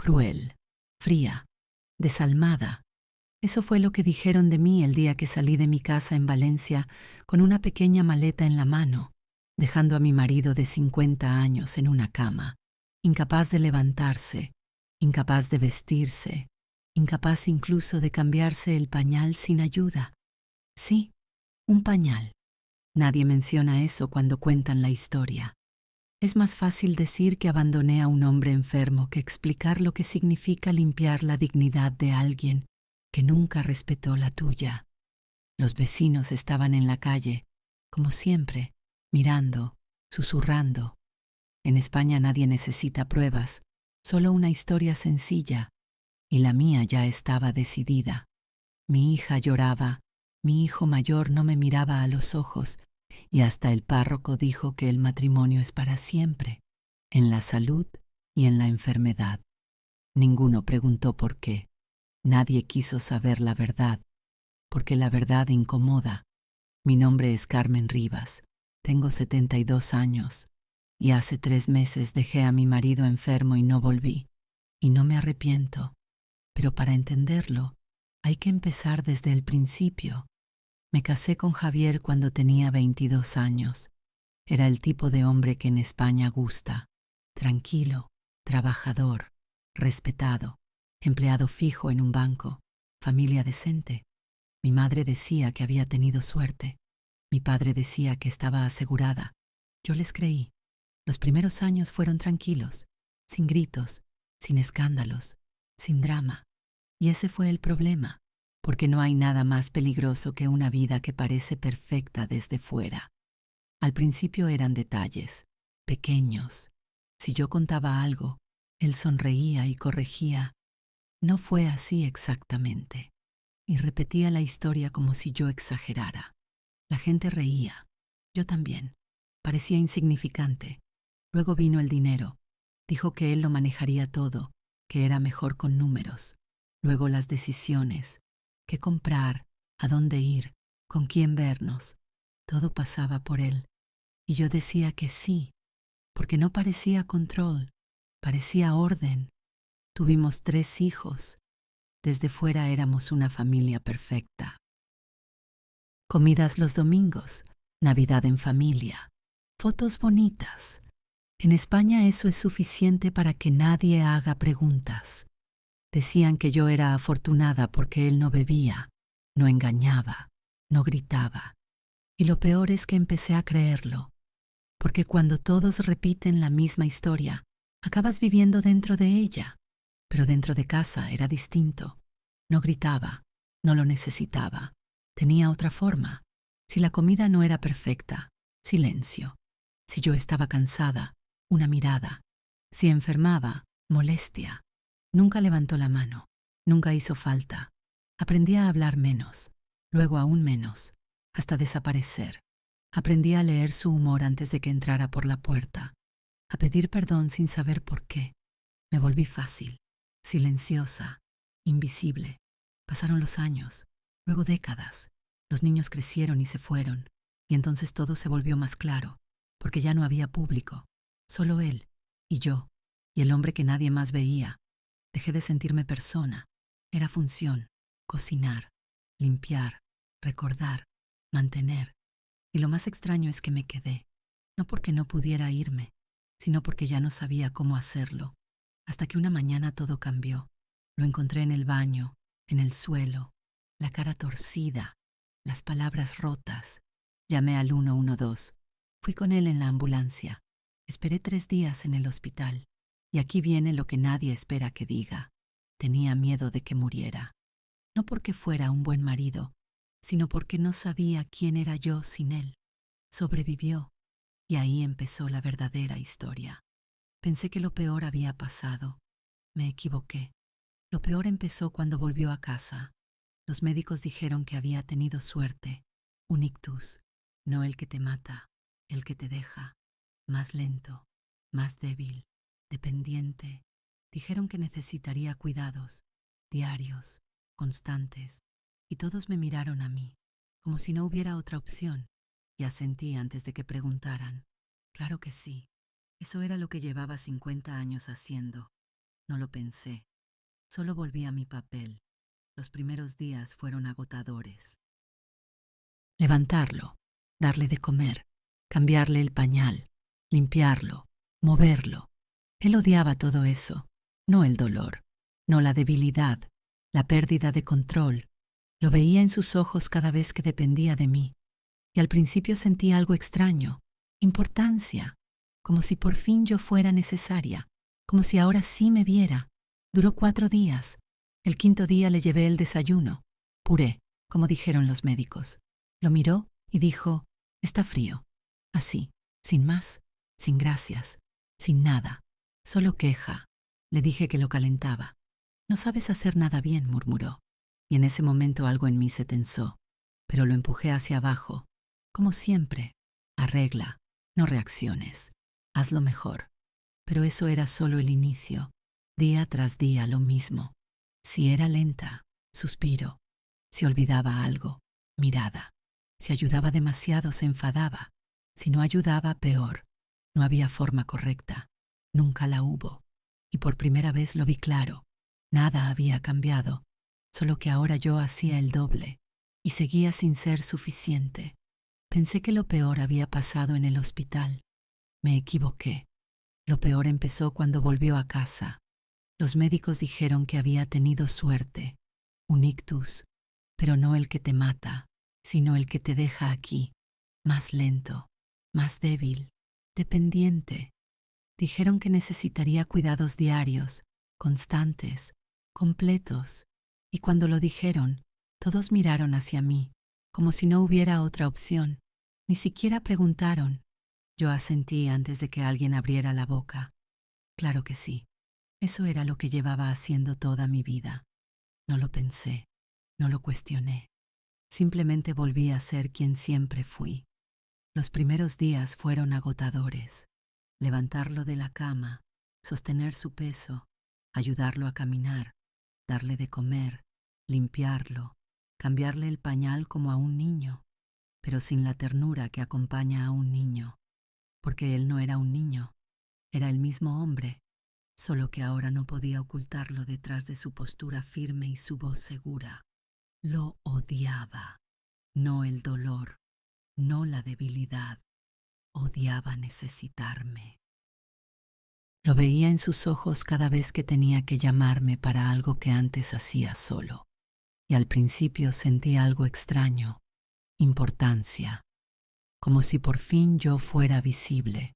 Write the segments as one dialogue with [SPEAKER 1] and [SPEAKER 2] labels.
[SPEAKER 1] cruel, fría, desalmada. Eso fue lo que dijeron de mí el día que salí de mi casa en Valencia con una pequeña maleta en la mano, dejando a mi marido de 50 años en una cama, incapaz de levantarse, incapaz de vestirse, incapaz incluso de cambiarse el pañal sin ayuda. Sí, un pañal. Nadie menciona eso cuando cuentan la historia. Es más fácil decir que abandoné a un hombre enfermo que explicar lo que significa limpiar la dignidad de alguien que nunca respetó la tuya. Los vecinos estaban en la calle, como siempre, mirando, susurrando. En España nadie necesita pruebas, solo una historia sencilla, y la mía ya estaba decidida. Mi hija lloraba, mi hijo mayor no me miraba a los ojos, y hasta el párroco dijo que el matrimonio es para siempre, en la salud y en la enfermedad. Ninguno preguntó por qué. Nadie quiso saber la verdad, porque la verdad incomoda. Mi nombre es Carmen Rivas, tengo 72 años, y hace 3 meses dejé a mi marido enfermo y no volví. Y no me arrepiento, pero para entenderlo, hay que empezar desde el principio. Me casé con Javier cuando tenía 22 años. Era el tipo de hombre que en España gusta. Tranquilo, trabajador, respetado, empleado fijo en un banco, familia decente. Mi madre decía que había tenido suerte. Mi padre decía que estaba asegurada. Yo les creí. Los primeros años fueron tranquilos, sin gritos, sin escándalos, sin drama. Y ese fue el problema, porque no hay nada más peligroso que una vida que parece perfecta desde fuera. Al principio eran detalles, pequeños. Si yo contaba algo, él sonreía y corregía. No fue así exactamente. Y repetía la historia como si yo exagerara. La gente reía. Yo también. Parecía insignificante. Luego vino el dinero. Dijo que él lo manejaría todo, que era mejor con números. Luego las decisiones. Qué comprar, a dónde ir, con quién vernos. Todo pasaba por él. Y yo decía que sí, porque no parecía control, parecía orden. Tuvimos 3 hijos. Desde fuera éramos una familia perfecta. Comidas los domingos, Navidad en familia, fotos bonitas. En España eso es suficiente para que nadie haga preguntas. Decían que yo era afortunada porque él no bebía, no engañaba, no gritaba. Y lo peor es que empecé a creerlo, porque cuando todos repiten la misma historia, acabas viviendo dentro de ella. Pero dentro de casa era distinto. No gritaba, no lo necesitaba. Tenía otra forma. Si la comida no era perfecta, silencio. Si yo estaba cansada, una mirada. Si enfermaba, molestia. Nunca levantó la mano, nunca hizo falta. Aprendí a hablar menos, luego aún menos, hasta desaparecer. Aprendí a leer su humor antes de que entrara por la puerta, a pedir perdón sin saber por qué. Me volví fácil, silenciosa, invisible. Pasaron los años, luego décadas. Los niños crecieron y se fueron, y entonces todo se volvió más claro, porque ya no había público, solo él y yo, y el hombre que nadie más veía. Dejé de sentirme persona. Era función, cocinar, limpiar, recordar, mantener. Y lo más extraño es que me quedé, no porque no pudiera irme, sino porque ya no sabía cómo hacerlo. Hasta que una mañana todo cambió. Lo encontré en el baño, en el suelo, la cara torcida, las palabras rotas. Llamé al 112. Fui con él en la ambulancia. Esperé 3 días en el hospital. Y aquí viene lo que nadie espera que diga. Tenía miedo de que muriera. No porque fuera un buen marido, sino porque no sabía quién era yo sin él. Sobrevivió, y ahí empezó la verdadera historia. Pensé que lo peor había pasado. Me equivoqué. Lo peor empezó cuando volvió a casa. Los médicos dijeron que había tenido suerte. Un ictus, no el que te mata, el que te deja. Más lento, más débil, dependiente. Dijeron que necesitaría cuidados, diarios, constantes. Y todos me miraron a mí, como si no hubiera otra opción. Y asentí antes de que preguntaran. Claro que sí. Eso era lo que llevaba 50 años haciendo. No lo pensé. Solo volví a mi papel. Los primeros días fueron agotadores. Levantarlo, darle de comer, cambiarle el pañal, limpiarlo, moverlo. Él odiaba todo eso, no el dolor, no la debilidad, la pérdida de control. Lo veía en sus ojos cada vez que dependía de mí, y al principio sentía algo extraño, importancia, como si por fin yo fuera necesaria, como si ahora sí me viera. Duró 4 días. El 5.º día le llevé el desayuno, puré, como dijeron los médicos. Lo miró y dijo, está frío. Así, sin más, sin gracias, sin nada, solo queja. Le dije que lo calentaba. No sabes hacer nada bien, murmuró. Y en ese momento algo en mí se tensó, pero lo empujé hacia abajo. Como siempre, arregla, no reacciones, hazlo mejor. Pero eso era solo el inicio, día tras día lo mismo. Si era lenta, suspiro. Si olvidaba algo, mirada. Si ayudaba demasiado, se enfadaba. Si no ayudaba, peor. No había forma correcta. Nunca la hubo. Y por primera vez lo vi claro. Nada había cambiado, solo que ahora yo hacía el doble. Y seguía sin ser suficiente. Pensé que lo peor había pasado en el hospital. Me equivoqué. Lo peor empezó cuando volvió a casa. Los médicos dijeron que había tenido suerte, un ictus, pero no el que te mata, sino el que te deja aquí, más lento, más débil, dependiente. Dijeron que necesitaría cuidados diarios, constantes, completos, y cuando lo dijeron, todos miraron hacia mí, como si no hubiera otra opción. Ni siquiera preguntaron. Yo asentí antes de que alguien abriera la boca. Claro que sí. Eso era lo que llevaba haciendo toda mi vida. No lo pensé, no lo cuestioné. Simplemente volví a ser quien siempre fui. Los primeros días fueron agotadores. Levantarlo de la cama, sostener su peso, ayudarlo a caminar, darle de comer, limpiarlo, cambiarle el pañal como a un niño, pero sin la ternura que acompaña a un niño, porque él no era un niño, era el mismo hombre, solo que ahora no podía ocultarlo detrás de su postura firme y su voz segura. Lo odiaba, no el dolor, no la debilidad. Odiaba necesitarme. Lo veía en sus ojos cada vez que tenía que llamarme para algo que antes hacía solo. Y al principio sentía algo extraño, importancia, como si por fin yo fuera visible,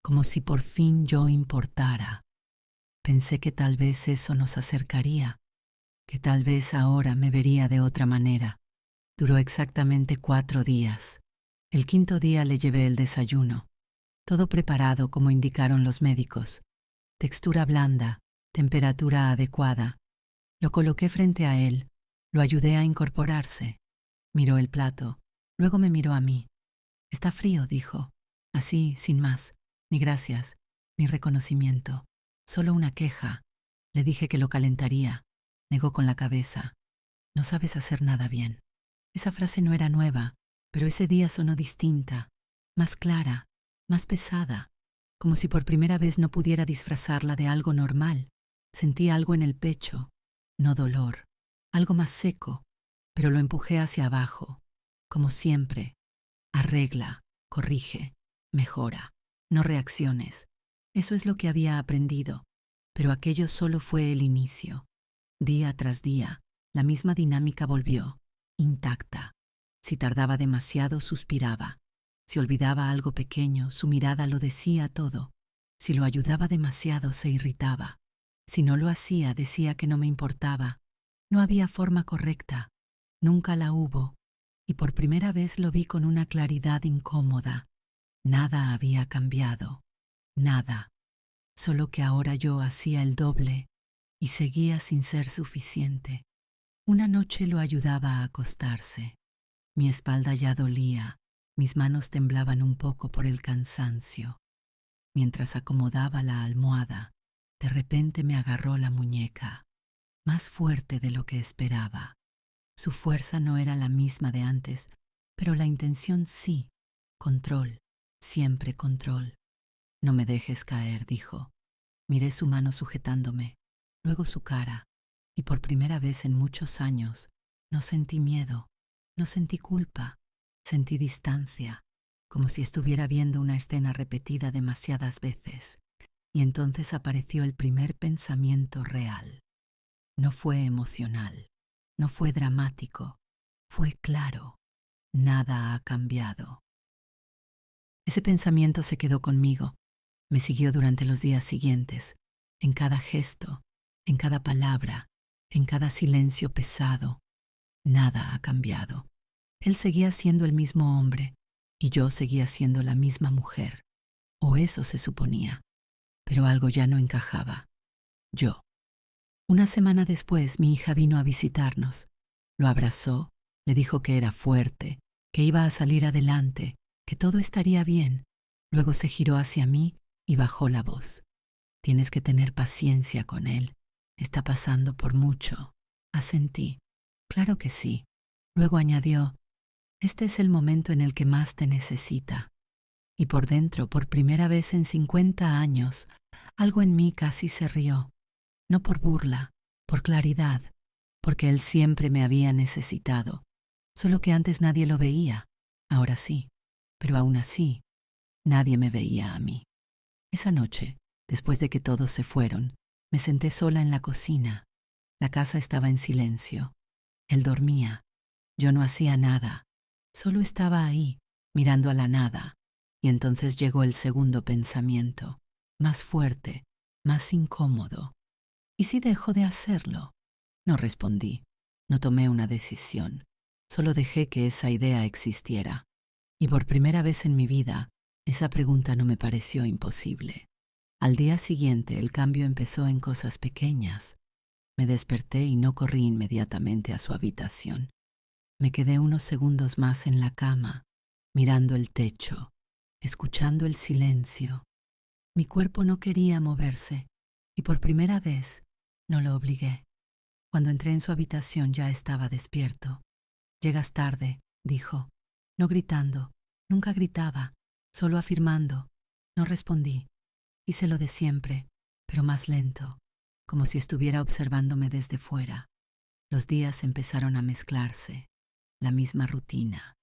[SPEAKER 1] como si por fin yo importara. Pensé que tal vez eso nos acercaría, que tal vez ahora me vería de otra manera. Duró exactamente 4 días. El 5.º día le llevé el desayuno, todo preparado como indicaron los médicos. Textura blanda, temperatura adecuada. Lo coloqué frente a él, lo ayudé a incorporarse. Miró el plato, luego me miró a mí. Está frío, dijo, así, sin más, ni gracias, ni reconocimiento, solo una queja. Le dije que lo calentaría. Negó con la cabeza. No sabes hacer nada bien. Esa frase no era nueva, pero ese día sonó distinta, más clara, más pesada, como si por primera vez no pudiera disfrazarla de algo normal. Sentí algo en el pecho, no dolor, algo más seco, pero lo empujé hacia abajo, como siempre. Arregla, corrige, mejora, no reacciones. Eso es lo que había aprendido, pero aquello solo fue el inicio. Día tras día, la misma dinámica volvió, intacta. Si tardaba demasiado, suspiraba. Si olvidaba algo pequeño, su mirada lo decía todo. Si lo ayudaba demasiado, se irritaba. Si no lo hacía, decía que no me importaba. No había forma correcta. Nunca la hubo. Y por primera vez lo vi con una claridad incómoda. Nada había cambiado. Nada. Solo que ahora yo hacía el doble y seguía sin ser suficiente. Una noche lo ayudaba a acostarse. Mi espalda ya dolía, mis manos temblaban un poco por el cansancio. Mientras acomodaba la almohada, de repente me agarró la muñeca, más fuerte de lo que esperaba. Su fuerza no era la misma de antes, pero la intención sí. Control, siempre control. No me dejes caer, dijo. Miré su mano sujetándome. luego su cara, y por primera vez en muchos años no sentí miedo, no sentí culpa, sentí distancia, como si estuviera viendo una escena repetida demasiadas veces. Y entonces apareció el primer pensamiento real. No fue emocional, no fue dramático, fue claro. Nada ha cambiado. Ese pensamiento se quedó conmigo, me siguió durante los días siguientes, en cada gesto, en cada palabra, en cada silencio pesado. Nada ha cambiado. Él seguía siendo el mismo hombre y yo seguía siendo la misma mujer, o eso se suponía, pero algo ya no encajaba. Yo. Una semana después mi hija vino a visitarnos. Lo abrazó, le dijo que era fuerte, que iba a salir adelante, que todo estaría bien. Luego se giró hacia mí y bajó la voz. Tienes que tener paciencia con él. Está pasando por mucho. Asentí. Claro que sí. Luego añadió, este es el momento en el que más te necesita. Y por dentro, por primera vez en 50 años, algo en mí casi se rió. No por burla, por claridad, porque él siempre me había necesitado, solo que antes nadie lo veía, ahora sí, pero aún así, nadie me veía a mí. Esa noche, después de que todos se fueron, me senté sola en la cocina. La casa estaba en silencio. Él dormía. Yo no hacía nada. Solo estaba ahí, mirando a la nada. Y entonces llegó el segundo pensamiento, más fuerte, más incómodo. ¿Y si dejo de hacerlo? No respondí. No tomé una decisión. Solo dejé que esa idea existiera. Y por primera vez en mi vida, esa pregunta no me pareció imposible. Al día siguiente, el cambio empezó en cosas pequeñas. Me desperté y no corrí inmediatamente a su habitación. Me quedé unos segundos más en la cama, mirando el techo, escuchando el silencio. Mi cuerpo no quería moverse, y por primera vez no lo obligué. Cuando entré en su habitación ya estaba despierto. Llegas tarde, dijo, no gritando, nunca gritaba, solo afirmando. No respondí. Hice lo de siempre, pero más lento, como si estuviera observándome desde fuera. Los días empezaron a mezclarse, la misma rutina,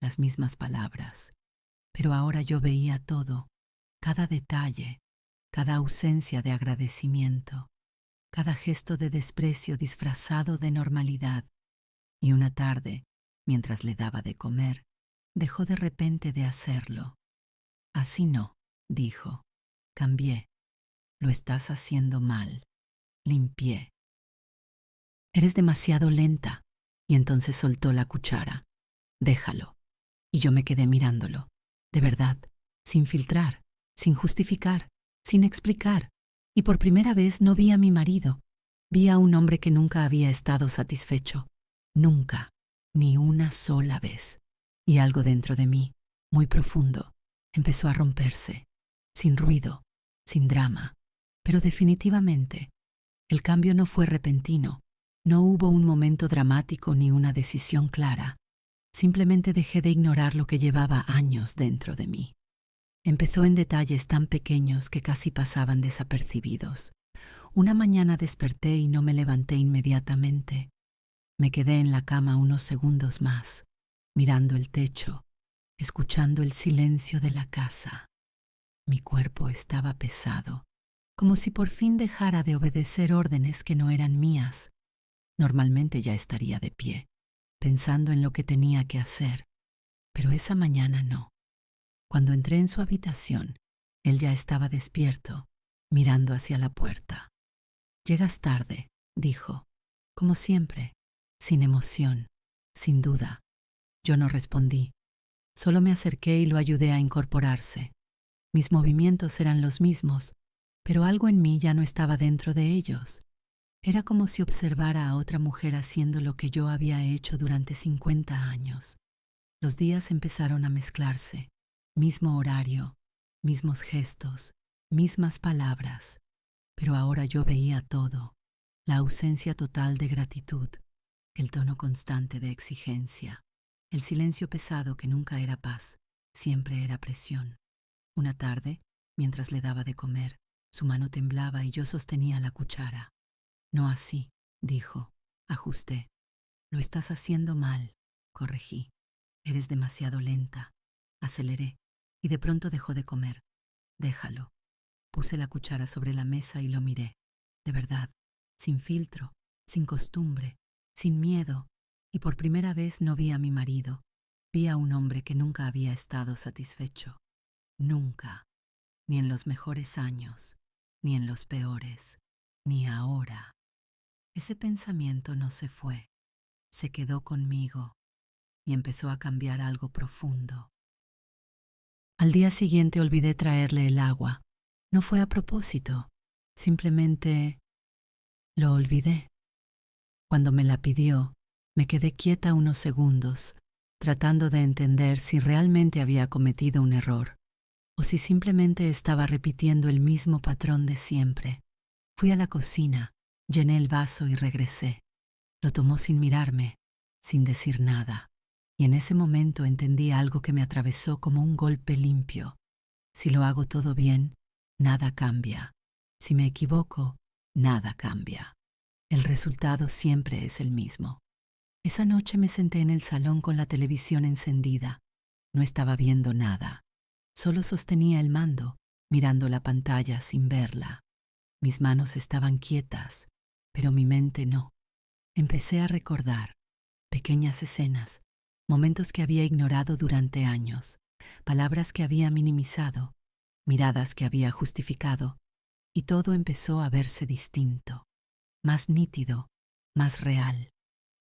[SPEAKER 1] las mismas palabras, pero ahora yo veía todo, cada detalle, cada ausencia de agradecimiento, cada gesto de desprecio disfrazado de normalidad. Y una tarde, mientras le daba de comer, dejó de repente de hacerlo. Así no, dijo. Cambié. Lo estás haciendo mal. Limpié. Eres demasiado lenta. Y entonces soltó la cuchara. Déjalo. Y yo me quedé mirándolo. De verdad, sin filtrar, sin justificar, sin explicar. Y por primera vez no vi a mi marido. Vi a un hombre que nunca había estado satisfecho. Nunca, ni una sola vez. Y algo dentro de mí, muy profundo, empezó a romperse. Sin ruido, sin drama. Pero definitivamente, el cambio no fue repentino. No hubo un momento dramático ni una decisión clara. Simplemente dejé de ignorar lo que llevaba años dentro de mí. Empezó en detalles tan pequeños que casi pasaban desapercibidos. Una mañana desperté y no me levanté inmediatamente. Me quedé en la cama unos segundos más, mirando el techo, escuchando el silencio de la casa. Mi cuerpo estaba pesado, como si por fin dejara de obedecer órdenes que no eran mías. Normalmente ya estaría de pie, pensando en lo que tenía que hacer, pero esa mañana no. Cuando entré en su habitación, él ya estaba despierto, mirando hacia la puerta. Llegas tarde, dijo, como siempre, sin emoción, sin duda. Yo no respondí, solo me acerqué y lo ayudé a incorporarse. Mis movimientos eran los mismos, pero algo en mí ya no estaba dentro de ellos. Era como si observara a otra mujer haciendo lo que yo había hecho durante 50 años. Los días empezaron a mezclarse, mismo horario, mismos gestos, mismas palabras, pero ahora yo veía todo, la ausencia total de gratitud, el tono constante de exigencia, el silencio pesado que nunca era paz, siempre era presión. Una tarde, mientras le daba de comer, su mano temblaba y yo sostenía la cuchara. No así, dijo. Ajusté. Lo estás haciendo mal, corregí. Eres demasiado lenta. Aceleré, y de pronto dejó de comer. Déjalo. Puse la cuchara sobre la mesa y lo miré. De verdad, sin filtro, sin costumbre, sin miedo, y por primera vez no vi a mi marido. Vi a un hombre que nunca había estado satisfecho. Nunca. Ni en los mejores años, ni en los peores, ni ahora. Ese pensamiento no se fue, se quedó conmigo y empezó a cambiar algo profundo. Al día siguiente olvidé traerle el agua. No fue a propósito, simplemente lo olvidé. Cuando me la pidió, me quedé quieta unos segundos, tratando de entender si realmente había cometido un error o si simplemente estaba repitiendo el mismo patrón de siempre. Fui a la cocina, llené el vaso y regresé. Lo tomó sin mirarme, sin decir nada, y en ese momento entendí algo que me atravesó como un golpe limpio. Si lo hago todo bien, nada cambia. Si me equivoco, nada cambia. El resultado siempre es el mismo. Esa noche me senté en el salón con la televisión encendida. No estaba viendo nada. Solo sostenía el mando, mirando la pantalla sin verla. Mis manos estaban quietas, pero mi mente no. Empecé a recordar pequeñas escenas, momentos que había ignorado durante años, palabras que había minimizado, miradas que había justificado, y todo empezó a verse distinto, más nítido, más real,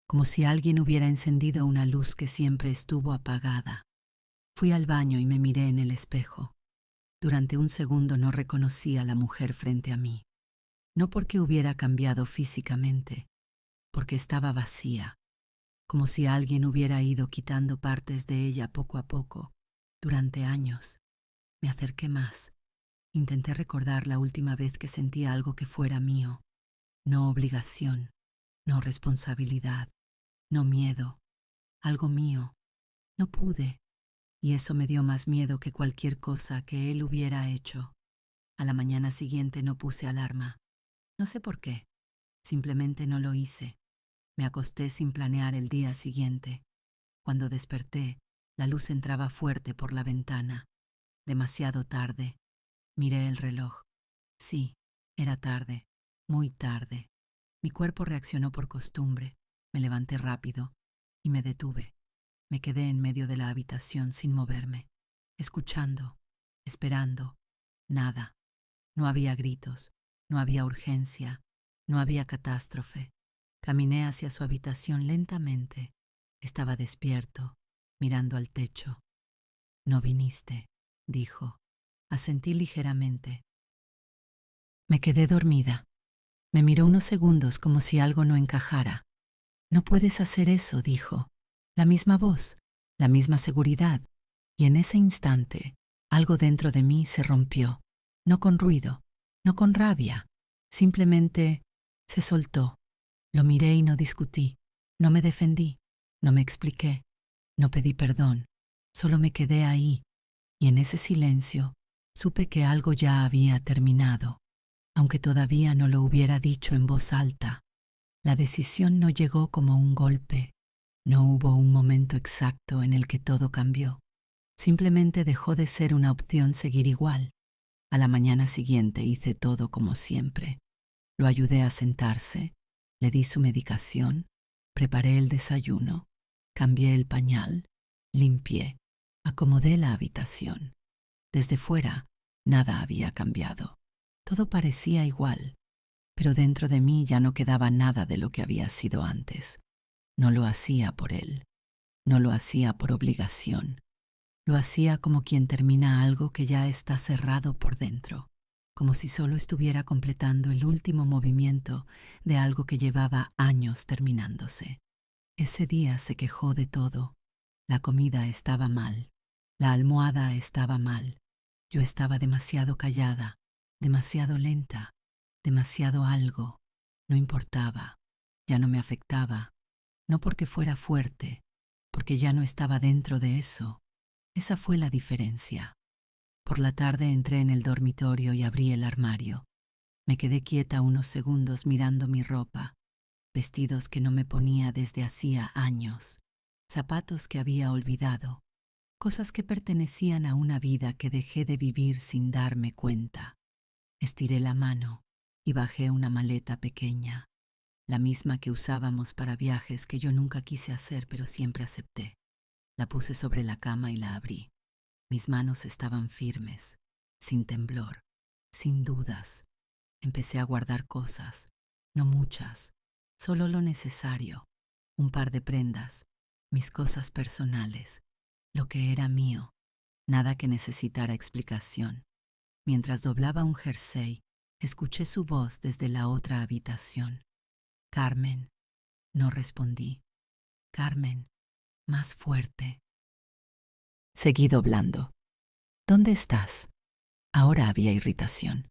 [SPEAKER 1] como si alguien hubiera encendido una luz que siempre estuvo apagada. Fui al baño y me miré en el espejo. Durante un segundo no reconocí a la mujer frente a mí, no porque hubiera cambiado físicamente, porque estaba vacía, como si alguien hubiera ido quitando partes de ella poco a poco, durante años. Me acerqué más. Intenté recordar la última vez que sentí algo que fuera mío. No obligación, no responsabilidad, no miedo. Algo mío. No pude, y eso me dio más miedo que cualquier cosa que él hubiera hecho. A la mañana siguiente no puse alarma. No sé por qué. Simplemente no lo hice. Me acosté sin planear el día siguiente. Cuando desperté, la luz entraba fuerte por la ventana. Demasiado tarde. Miré el reloj. Sí, era tarde, muy tarde. Mi cuerpo reaccionó por costumbre. Me levanté rápido y me detuve. Me quedé en medio de la habitación sin moverme, escuchando, esperando. Nada. No había gritos, no había urgencia, no había catástrofe. Caminé hacia su habitación lentamente. Estaba despierto, mirando al techo. No viniste, dijo. Asentí ligeramente. Me quedé dormida. Me miró unos segundos como si algo no encajara. No puedes hacer eso, dijo. La misma voz, la misma seguridad. Y en ese instante, algo dentro de mí se rompió. No con ruido, no con rabia. Simplemente se soltó. Lo miré y no discutí. No me defendí. No me expliqué. No pedí perdón. Solo me quedé ahí. Y en ese silencio, supe que algo ya había terminado, aunque todavía no lo hubiera dicho en voz alta. La decisión no llegó como un golpe. No hubo un momento exacto en el que todo cambió. Simplemente dejó de ser una opción seguir igual. A la mañana siguiente hice todo como siempre. Lo ayudé a sentarse, le di su medicación, preparé el desayuno, cambié el pañal, limpié, acomodé la habitación. Desde fuera, nada había cambiado. Todo parecía igual, pero dentro de mí ya no quedaba nada de lo que había sido antes. No lo hacía por él, no lo hacía por obligación. Lo hacía como quien termina algo que ya está cerrado por dentro, como si solo estuviera completando el último movimiento de algo que llevaba años terminándose. Ese día se quejó de todo. La comida estaba mal, la almohada estaba mal. Yo estaba demasiado callada, demasiado lenta, demasiado algo. No importaba, ya no me afectaba, no porque fuera fuerte, porque ya no estaba dentro de eso. Esa fue la diferencia. Por la tarde entré en el dormitorio y abrí el armario. Me quedé quieta unos segundos mirando mi ropa, vestidos que no me ponía desde hacía años, zapatos que había olvidado, cosas que pertenecían a una vida que dejé de vivir sin darme cuenta. Estiré la mano y bajé una maleta pequeña, la misma que usábamos para viajes que yo nunca quise hacer pero siempre acepté. La puse sobre la cama y la abrí. Mis manos estaban firmes, sin temblor, sin dudas. Empecé a guardar cosas, no muchas, solo lo necesario, un par de prendas, mis cosas personales, lo que era mío, nada que necesitara explicación. Mientras doblaba un jersey, escuché su voz desde la otra habitación. Carmen, no respondí. Carmen, más fuerte. Seguí doblando. ¿Dónde estás? Ahora había irritación.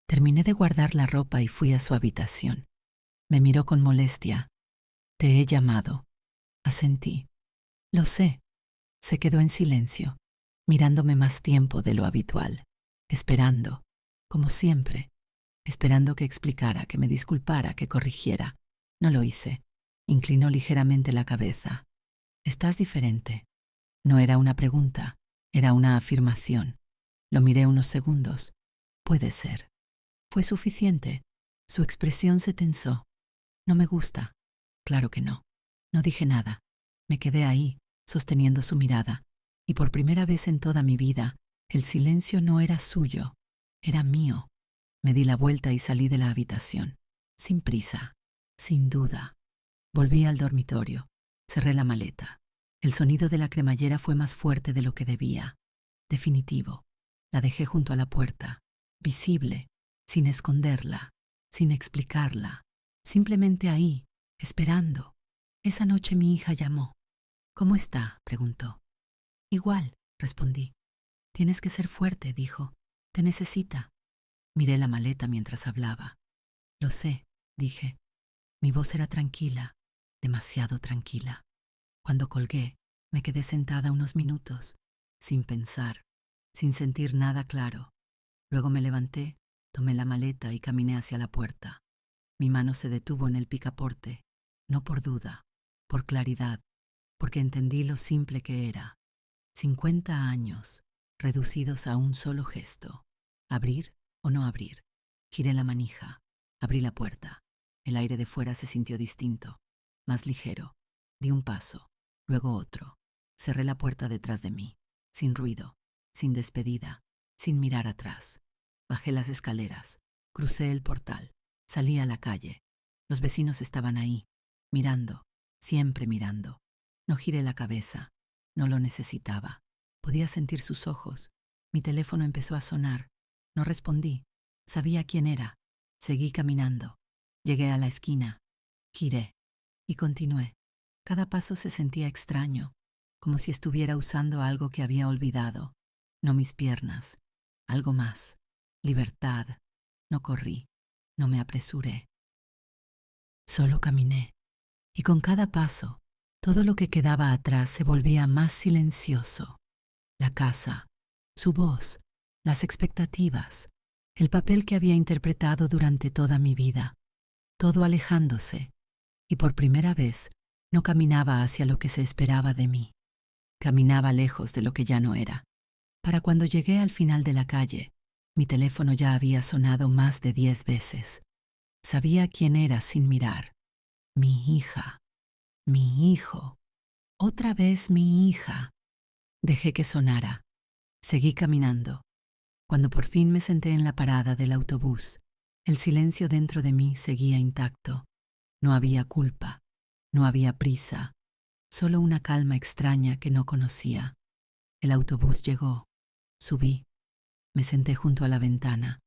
[SPEAKER 1] Terminé de guardar la ropa y fui a su habitación. Me miró con molestia. Te he llamado. Asentí. Lo sé. Se quedó en silencio, mirándome más tiempo de lo habitual, esperando, como siempre, esperando que explicara, que me disculpara, que corrigiera. No lo hice. Inclinó ligeramente la cabeza. Estás diferente. No era una pregunta, era una afirmación. Lo miré unos segundos. Puede ser. Fue suficiente. Su expresión se tensó. No me gusta. Claro que no. No dije nada. Me quedé ahí, sosteniendo su mirada, y por primera vez en toda mi vida, el silencio no era suyo, era mío. Me di la vuelta y salí de la habitación, sin prisa, sin duda. Volví al dormitorio, cerré la maleta. El sonido de la cremallera fue más fuerte de lo que debía. Definitivo. La dejé junto a la puerta, visible, sin esconderla, sin explicarla, simplemente ahí, esperando. Esa noche mi hija llamó. ¿Cómo está?, preguntó. Igual, respondí. Tienes que ser fuerte, dijo. Te necesita. Miré la maleta mientras hablaba. Lo sé, dije. Mi voz era tranquila, demasiado tranquila. Cuando colgué, me quedé sentada unos minutos, sin pensar, sin sentir nada claro. Luego me levanté, tomé la maleta y caminé hacia la puerta. Mi mano se detuvo en el picaporte, no por duda, por claridad, porque entendí lo simple que era. 50 años, reducidos a un solo gesto. ¿Abrir o no abrir? Giré la manija, abrí la puerta. El aire de fuera se sintió distinto, más ligero. Di un paso, luego otro. Cerré la puerta detrás de mí, sin ruido, sin despedida, sin mirar atrás. Bajé las escaleras, crucé el portal, salí a la calle. Los vecinos estaban ahí, mirando, siempre mirando. No giré la cabeza, no lo necesitaba. Podía sentir sus ojos. Mi teléfono empezó a sonar. No respondí. Sabía quién era. Seguí caminando. Llegué a la esquina. Giré y continué. Cada paso se sentía extraño, como si estuviera usando algo que había olvidado. No mis piernas. Algo más. Libertad. No corrí. No me apresuré. Solo caminé. Y con cada paso, todo lo que quedaba atrás se volvía más silencioso. La casa, su voz, las expectativas, el papel que había interpretado durante toda mi vida, todo alejándose, y por primera vez no caminaba hacia lo que se esperaba de mí. Caminaba lejos de lo que ya no era. Para cuando llegué al final de la calle, mi teléfono ya había sonado más de 10 veces. Sabía quién era sin mirar. Mi hija. Mi hijo. Otra vez mi hija. Dejé que sonara. Seguí caminando. Cuando por fin me senté en la parada del autobús, el silencio dentro de mí seguía intacto. No había culpa, no había prisa, solo una calma extraña que no conocía. El autobús llegó. Subí. Me senté junto a la ventana.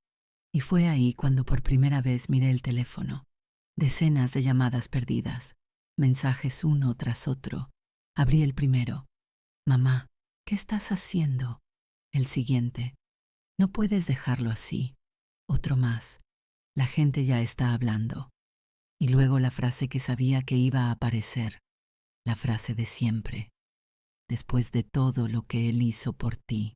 [SPEAKER 1] Y fue ahí cuando por primera vez miré el teléfono. Decenas de llamadas perdidas. Mensajes uno tras otro. Abrí el primero. Mamá, ¿qué estás haciendo? El siguiente. No puedes dejarlo así. Otro más. La gente ya está hablando. Y luego la frase que sabía que iba a aparecer. La frase de siempre. Después de todo lo que él hizo por ti.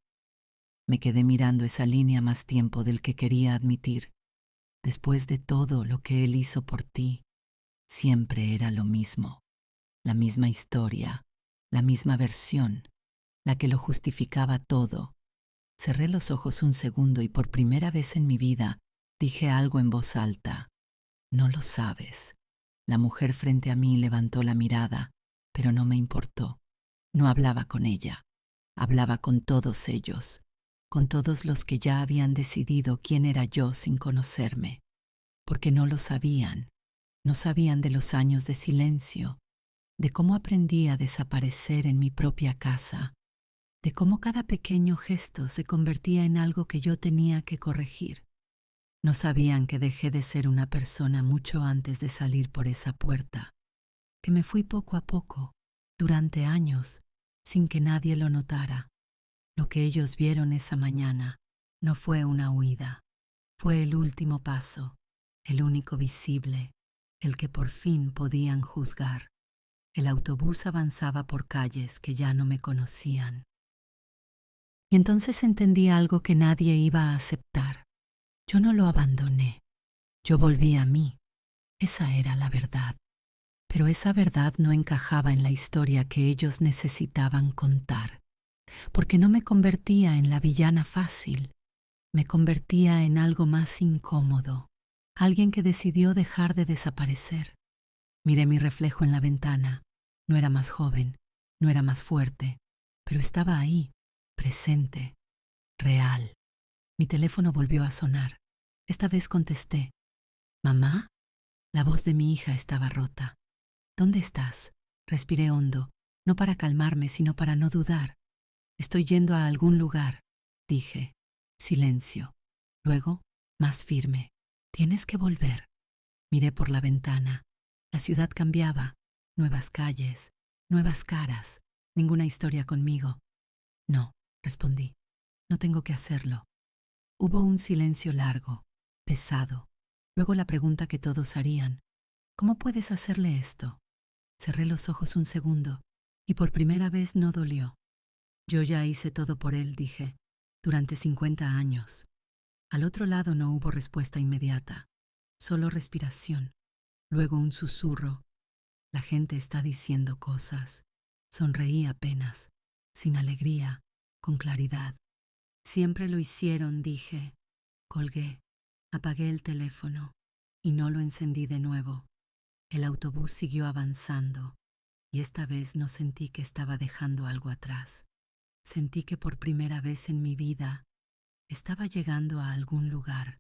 [SPEAKER 1] Me quedé mirando esa línea más tiempo del que quería admitir. Después de todo lo que Él hizo por ti, siempre era lo mismo, la misma historia, la misma versión, la que lo justificaba todo. Cerré los ojos un segundo y por primera vez en mi vida dije algo en voz alta. No lo sabes. La mujer frente a mí levantó la mirada, pero no me importó. No hablaba con ella. Hablaba con todos ellos, con todos los que ya habían decidido quién era yo sin conocerme, porque no lo sabían. No sabían de los años de silencio, de cómo aprendí a desaparecer en mi propia casa, de cómo cada pequeño gesto se convertía en algo que yo tenía que corregir. No sabían que dejé de ser una persona mucho antes de salir por esa puerta, que me fui poco a poco, durante años, sin que nadie lo notara. Lo que ellos vieron esa mañana no fue una huida, fue el último paso, el único visible, el que por fin podían juzgar. El autobús avanzaba por calles que ya no me conocían. Y entonces entendí algo que nadie iba a aceptar. Yo no lo abandoné. Yo volví a mí. Esa era la verdad. Pero esa verdad no encajaba en la historia que ellos necesitaban contar, porque no me convertía en la villana fácil. Me convertía en algo más incómodo, alguien que decidió dejar de desaparecer. Miré mi reflejo en la ventana. No era más joven, no era más fuerte, pero estaba ahí, presente, real. Mi teléfono volvió a sonar. Esta vez contesté. ¿Mamá? La voz de mi hija estaba rota. ¿Dónde estás? Respiré hondo, no para calmarme, sino para no dudar. Estoy yendo a algún lugar, dije. Silencio. Luego, más firme. Tienes que volver. Miré por la ventana. La ciudad cambiaba. Nuevas calles, nuevas caras. Ninguna historia conmigo. No, respondí. No tengo que hacerlo. Hubo un silencio largo, pesado. Luego la pregunta que todos harían. ¿Cómo puedes hacerle esto? Cerré los ojos un segundo y por primera vez no dolió. Yo ya hice todo por él, dije, durante 50 años. Al otro lado no hubo respuesta inmediata, solo respiración, luego un susurro. La gente está diciendo cosas. Sonreí apenas, sin alegría, con claridad. Siempre lo hicieron, dije. Colgué, apagué el teléfono y no lo encendí de nuevo. El autobús siguió avanzando y esta vez no sentí que estaba dejando algo atrás. Sentí que por primera vez en mi vida estaba llegando a algún lugar,